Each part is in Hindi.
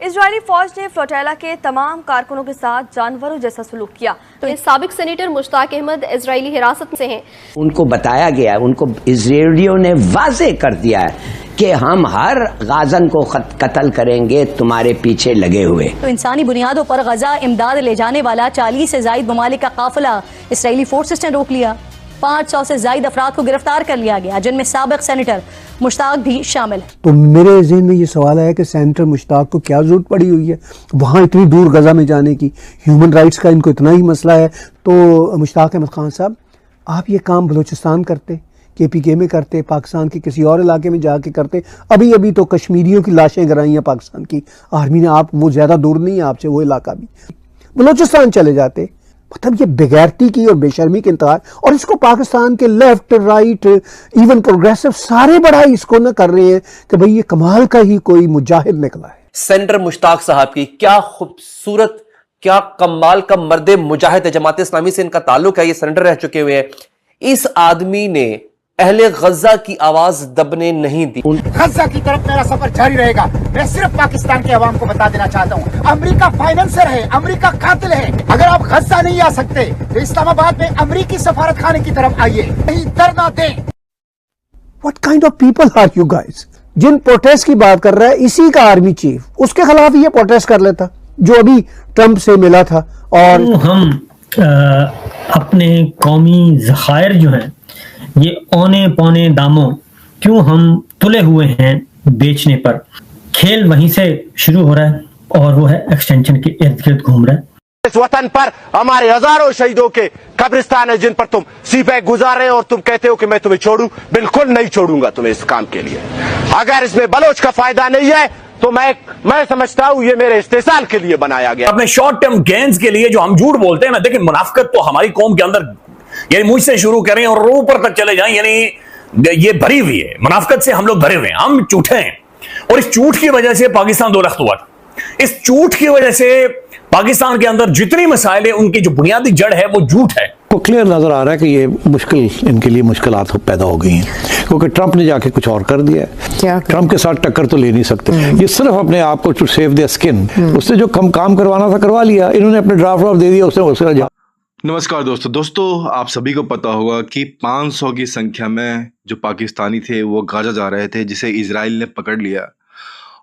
इजरायली फौज ने फ्लोटेला के तमाम कारकुनों के साथ जानवरों जैसा सलूक किया। तो साबिक सेनेटर मुश्ताक अहमद इजरायली हिरासत से हैं। उनको बताया गया, उनको इजरायलियों ने वाजे कर दिया है कि हम हर गाजन को कत्ल करेंगे, तुम्हारे पीछे लगे हुए। तो इंसानी बुनियादों पर गजा इमदाद ले जाने वाला 40 से जायद ममालिक का काफिला इसराइली फोर्सेस ने रोक लिया। 500 से जायद अफराद को गिरफ्तार कर लिया गया, जिनमें साबिक सेनेटर मुश्ताक भी शामिल है। तो मेरे ज़हन में ये सवाल है कि सेनेटर मुश्ताक को क्या जरूरत पड़ी हुई है वहाँ इतनी दूर गजा में जाने की। ह्यूमन राइट्स का इनको इतना ही मसला है। तो मुश्ताक अहमद खान साहब, आप ये काम बलूचिस्तान करते, KPK में करते, पाकिस्तान के किसी और इलाके में जाके करते। अभी अभी तो कश्मीरियों की लाशें गिराई हैं पाकिस्तान की आर्मी ने। आप वो ज़्यादा दूर नहीं है आपसे वो इलाका भी, बलूचिस्तान चले जाते। मतलब ये बेगैरती की और बेशर्मी के इंतहा। और इसको पाकिस्तान के लेफ्ट राइट इवन प्रोग्रेसिव सारे बड़ा इसको न कर रहे हैं कि भाई ये कमाल का ही कोई मुजाहिद निकला है। सेनेटर मुश्ताक साहब की क्या खूबसूरत, क्या कमाल का मर्दे मुजाहिद है। जमात इस्लामी से इनका ताल्लुक है, ये सेनेटर रह चुके हुए हैं। इस आदमी ने अहले गजा की आवाज दबने नहीं दी। गजा की तरफ मेरा सफर जारी रहेगा। मैं सिर्फ पाकिस्तान के अवाम को बता देना चाहता हूँ, अमेरिका फाइनेंसर है, अमेरिका कातिल है। अगर आप गजा नहीं आ सकते तो इस्लामाबाद में अमेरिकी सफारत खाने की तरफ आइए, कहीं धरना दें। What kind of people are you guys? जिन प्रोटेस्ट की बात कर रहा है इसी का आर्मी चीफ, उसके खिलाफ ये प्रोटेस्ट कर लेता जो अभी ट्रंप से मिला था। और हम अपने कौमी ज़खायर जो हैं ये औने पौने दामों क्यों हम तुले हुए हैं बेचने पर। खेल वहीं से शुरू हो रहा है और वो है एक्सटेंशन के इर्द गिर्द घूम रहा है। इस वतन पर हमारे हजारों शहीदों के कब्रिस्तान है जिन पर तुम सीपे गुजार रहे हो और तुम कहते हो कि मैं तुम्हें छोड़ूं। बिल्कुल नहीं छोड़ूंगा तुम्हें इस काम के लिए। अगर इसमें बलोच का फायदा नहीं है तो मैं समझता हूं ये मेरे इस्तेसाल के लिए बनाया गया। अपने शॉर्ट टर्म गेन्स के लिए जो हम झूठ बोलते हैं ना, देखिए मुनाफिकत तो हमारी कौम के अंदर, यानी मुझसे शुरू करें और ऊपर तक चले जाएं, यानी ये भरी हुई है मुनाफिकत से। हम लोग भरे हुए हैं, हम झूठे हैं और इस झूठ की वजह से पाकिस्तान दो लख्त हुआ। इस झूठ की वजह से पाकिस्तान के अंदर जितनी मसाइल है उनकी जो बुनियादी जड़ है वो झूठ है। को क्लियर नजर आ रहा है कि ये मुश्किल, इनके लिए मुश्किलात पैदा हो गई हैं क्योंकि ट्रंप ने जाके कुछ और कर दिया है। क्या ट्रंप के साथ टक्कर तो ले नहीं सकते। ये सिर्फ अपने आप को टू सेव देयर स्किन, उससे जो काम करवाना था करवा लिया। इन्होंने अपने ड्राफ्ट दे दिया, उससे नमस्कार दोस्तों, आप सभी को पता होगा कि 500 की संख्या में जो पाकिस्तानी थे वो गाजा जा रहे थे, जिसे इजराइल ने पकड़ लिया।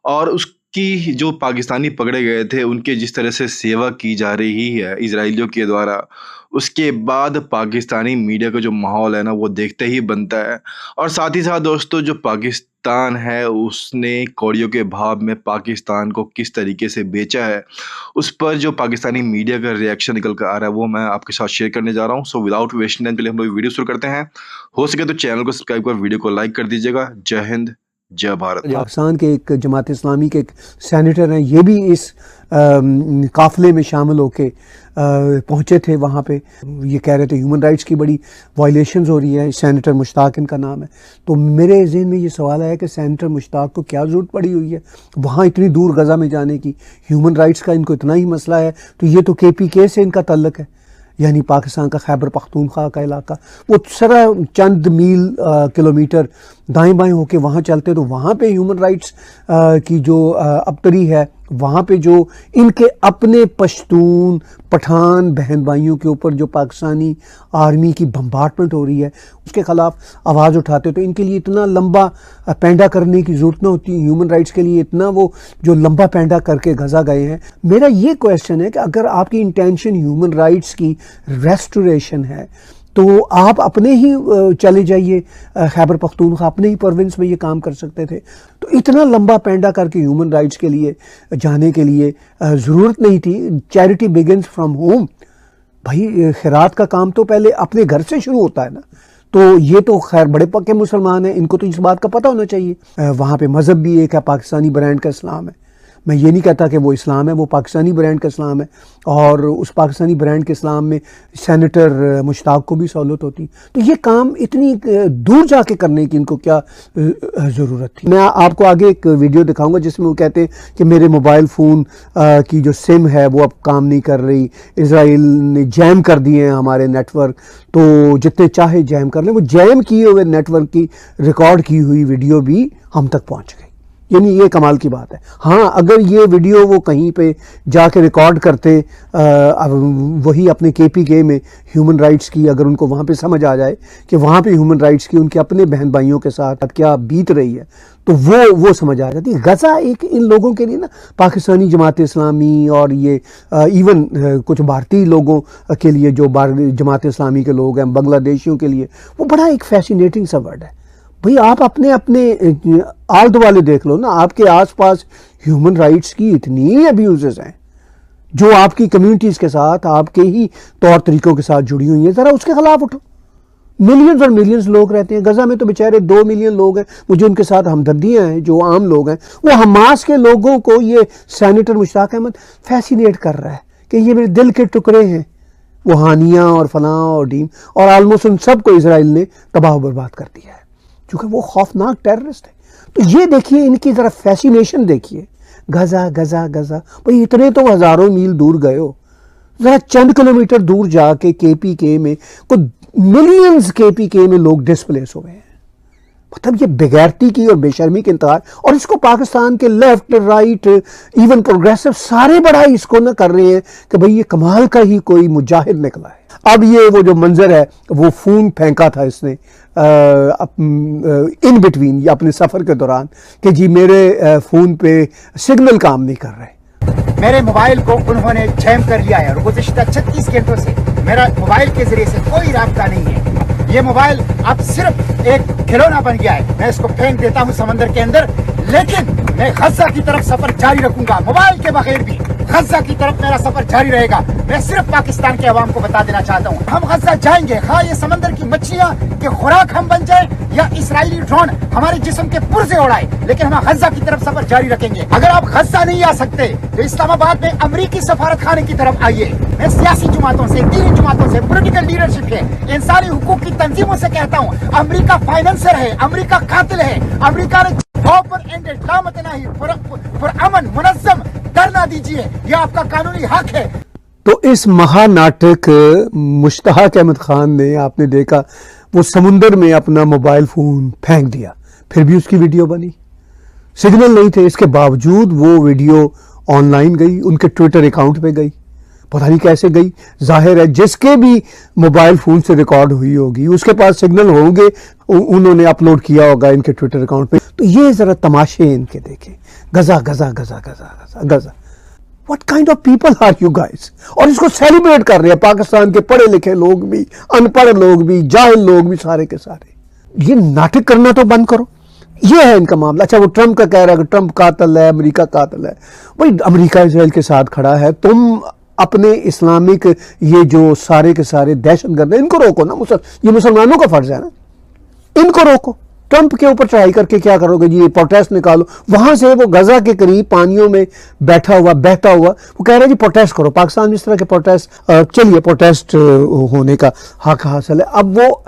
और उसकी जो पाकिस्तानी पकड़े गए थे उनके जिस तरह से सेवा की जा रही है इजराइलियों के द्वारा, उसके बाद पाकिस्तानी मीडिया का जो माहौल है ना वो देखते ही बनता है। और साथ ही साथ दोस्तों, जो पाकिस्तान है उसने कौड़ियों के भाव में पाकिस्तान को किस तरीके से बेचा है, उस पर जो पाकिस्तानी मीडिया का रिएक्शन निकल कर आ रहा है वो मैं आपके साथ शेयर करने जा रहा हूं। सो विदाउट वेस्टिंग टाइम, पहले हम लोग वीडियो शुरू करते हैं। हो सके तो चैनल को सब्सक्राइब कर, वीडियो को लाइक कर दीजिएगा। जय हिंद, जय भारत। पाकिस्तान के एक जमात इस्लामी के एक सेनेटर हैं, ये भी इस काफिले में शामिल होके पहुँचे थे वहाँ पे। ये कह रहे थे ह्यूमन राइट्स की बड़ी वायलेशंस हो रही है। सेनेटर मुश्ताक इनका नाम है। तो मेरे ज़हन में ये सवाल है कि सेनेटर मुश्ताक को क्या ज़रूरत पड़ी हुई है वहाँ इतनी दूर गजा में जाने की। ह्यूमन राइट्स का इनको इतना ही मसला है। तो ये तो KPK से इनका तल्लुक़ है, यानी पाकिस्तान का खैबर पख्तूनख्वा का इलाका। वो सारा चंद मील किलोमीटर दाएं बाएं होके वहाँ चलते तो वहाँ पे ह्यूमन राइट्स की जो अबतरी है, वहाँ पे जो इनके अपने पश्तून पठान बहन भाइयों के ऊपर जो पाकिस्तानी आर्मी की बम्बार्टमेंट हो रही है उसके ख़िलाफ़ आवाज़ उठाते। तो इनके लिए इतना लंबा पैंडा करने की ज़रूरत न होती। ह्यूमन राइट्स के लिए इतना वो जो लंबा पैंडा करके गजा गए हैं। मेरा ये क्वेश्चन है कि अगर आपकी इंटेंशन ह्यूमन राइट्स की रेस्टोरेशन है तो आप अपने ही चले जाइए खैबर पख्तूनख्वा, अपने ही प्रोविंस में ये काम कर सकते थे। तो इतना लंबा पैंडा करके ह्यूमन राइट्स के लिए जाने के लिए ज़रूरत नहीं थी। Charity begins from home. भाई खैरात का काम तो पहले अपने घर से शुरू होता है ना। तो ये तो खैर बड़े पक्के मुसलमान हैं, इनको तो इस बात का पता होना चाहिए। वहाँ पे मज़हब भी एक है, पाकिस्तानी ब्रांड का इस्लाम है। मैं ये नहीं कहता कि वो इस्लाम है, वो पाकिस्तानी ब्रांड का इस्लाम है। और उस पाकिस्तानी ब्रांड के इस्लाम में सेनेटर मुश्ताक को भी सहूलत होती। तो ये काम इतनी दूर जाके करने की इनको क्या ज़रूरत थी। मैं आपको आगे एक वीडियो दिखाऊंगा जिसमें वो कहते हैं कि मेरे मोबाइल फ़ोन की जो सिम है वो अब काम नहीं कर रही, इजराइल ने जैम कर दिए हैं हमारे नेटवर्क, तो जितने चाहे जैम कर लें। वो जैम किए हुए नेटवर्क की रिकॉर्ड की हुई वीडियो भी हम तक पहुँच गई। यानी ये कमाल की बात है। हाँ, अगर ये वीडियो वो कहीं पे जाके रिकॉर्ड करते, वही अपने KPK में ह्यूमन राइट्स की, अगर उनको वहाँ पे समझ आ जाए कि वहाँ पे ह्यूमन राइट्स की उनके अपने बहन भाइयों के साथ क्या बीत रही है, तो वो समझ आ जाती है। गज़ा एक इन लोगों के लिए ना, पाकिस्तानी जमात इस्लामी और ये इवन कुछ भारतीय लोगों के लिए, जो जमात इस्लामी के लोग हैं, बांग्लादेशियों के लिए वो बड़ा एक फैसिनेटिंग सा वर्ड है। भाई आप अपने आल दुआले देख लो ना, आपके आसपास ह्यूमन राइट्स की इतनी अब्यूजेस हैं जो आपकी कम्युनिटीज़ के साथ, आपके ही तौर तरीकों के साथ जुड़ी हुई हैं, ज़रा उसके खिलाफ उठो। मिलियंस और मिलियंस लोग रहते हैं गज़ा में, तो बेचारे 2 मिलियन लोग हैं, मुझे उनके साथ हमदर्दियाँ हैं, जो आम लोग हैं। वो हमास के लोगों को ये सेनेटर मुश्ताक अहमद फैसिनेट कर रहा है कि ये मेरे दिल के टुकड़े हैं, वो हानिया और फलां और डीम, और आलमोस्ट उन सबको इसराइल ने तबाह बर्बाद कर दिया है, क्योंकि वो खौफनाक टेररिस्ट है। तो ये देखिए, इनकी ज़रा फैसिनेशन देखिए, गज़ा गज़ा गज़ा। भाई इतने तो हज़ारों मील दूर गए हो, ज़रा चंद किलोमीटर दूर जाके KPK में कोई मिलियंस KPK में लोग डिस्प्लेस हुए हैं। मतलब ये बेगैरती की और बेशर्मी के इंतजार, और इसको पाकिस्तान के लेफ्ट राइट इवन प्रोग्रेसिव सारे बड़ा इसको न कर रहे हैं कि भाई ये कमाल का ही कोई मुजाहिद निकला है। अब ये वो जो मंजर है, वो फोन फेंका था इसने इन बिटवीन, अपने सफ़र के दौरान, कि जी मेरे फ़ोन पे सिग्नल काम नहीं कर रहे। मेरे मोबाइल को उन्होंने जैम कर लिया है और गुज़िश्ता 36 घंटों से मेरा मोबाइल के जरिए से कोई राब्ता नहीं है। ये मोबाइल अब सिर्फ एक खिलौना बन गया है। मैं इसको फेंक देता हूँ समंदर के अंदर, लेकिन मैं गज़ा की तरफ सफर जारी रखूंगा, मोबाइल के बगैर भी गज़ा की तरफ मेरा सफर जारी रहेगा। मैं सिर्फ पाकिस्तान के अवाम को बता देना चाहता हूँ, हम गज़ा जाएंगे, हाँ ये समंदर की मछलियाँ के खुराक हम बन जाए या इसराइली ड्रोन हमारे जिस्म के पुर्जे उड़ाए, लेकिन हम गज़ा की तरफ सफर जारी रखेंगे। अगर आप गज़ा नहीं आ सकते तो इस्लामाबाद में अमरीकी सफारत खाने की तरफ आइए। मैं सियासी जमातों से, दीनी जमातों से, पोलिटिकल लीडरशिप है, इंसानी हुकूक की तंजीमों से कहता हूँ, अमरीका फाइनेंसर है, अमरीका कातिल है, अमरीका ने अमन मुनज़्ज़म करना दीजिए, यह आपका कानूनी हक है। तो इस महानाटक मुश्ताक अहमद खान ने, आपने देखा, वो समुंदर में अपना मोबाइल फोन फेंक दिया, फिर भी उसकी वीडियो बनी, सिग्नल नहीं थे, इसके बावजूद वो वीडियो ऑनलाइन गई, उनके ट्विटर अकाउंट पे गई, पता नहीं कैसे गई। जाहिर है जिसके भी मोबाइल फोन से रिकॉर्ड हुई होगी उसके पास सिग्नल होंगे, उन्होंने अपलोड किया होगा इनके ट्विटर अकाउंट पे। तो ये जरा तमाशे इनके देखें, Gaza Gaza Gaza Gaza Gaza Gaza, what kind of people are you guys. और इसको सेलिब्रेट कर रहे हैं पाकिस्तान के पढ़े लिखे लोग भी, अनपढ़ लोग भी, जाहिल लोग भी, सारे के सारे। ये नाटक करना तो बंद करो, ये है इनका मामला। अच्छा, वो ट्रंप का कह रहा है कि ट्रंप कातिल है, अमेरिका कातिल है। भाई अमेरिका इसराइल के साथ खड़ा है, तुम अपने इस्लामिक ये जो सारे के सारे दहशतगर्द, इनको रोको ना। ये मुसलमानों का फर्ज है ना, इनको रोको। ट्रंप के ऊपर चढ़ाई करके क्या करोगे जी, ये प्रोटेस्ट निकालो। वहां से वो गजा के करीब पानियों में बहता हुआ वो कह रहा है जी प्रोटेस्ट करो। पाकिस्तान में इस तरह के प्रोटेस्ट, चलिए प्रोटेस्ट होने का हक हासिल है। अब वो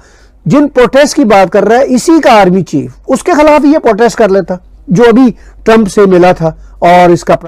जिन प्रोटेस्ट की बात कर रहा है, इसी का आर्मी चीफ उसके खिलाफ ये प्रोटेस्ट कर लेता जो अभी ट्रंप से मिला था और इसका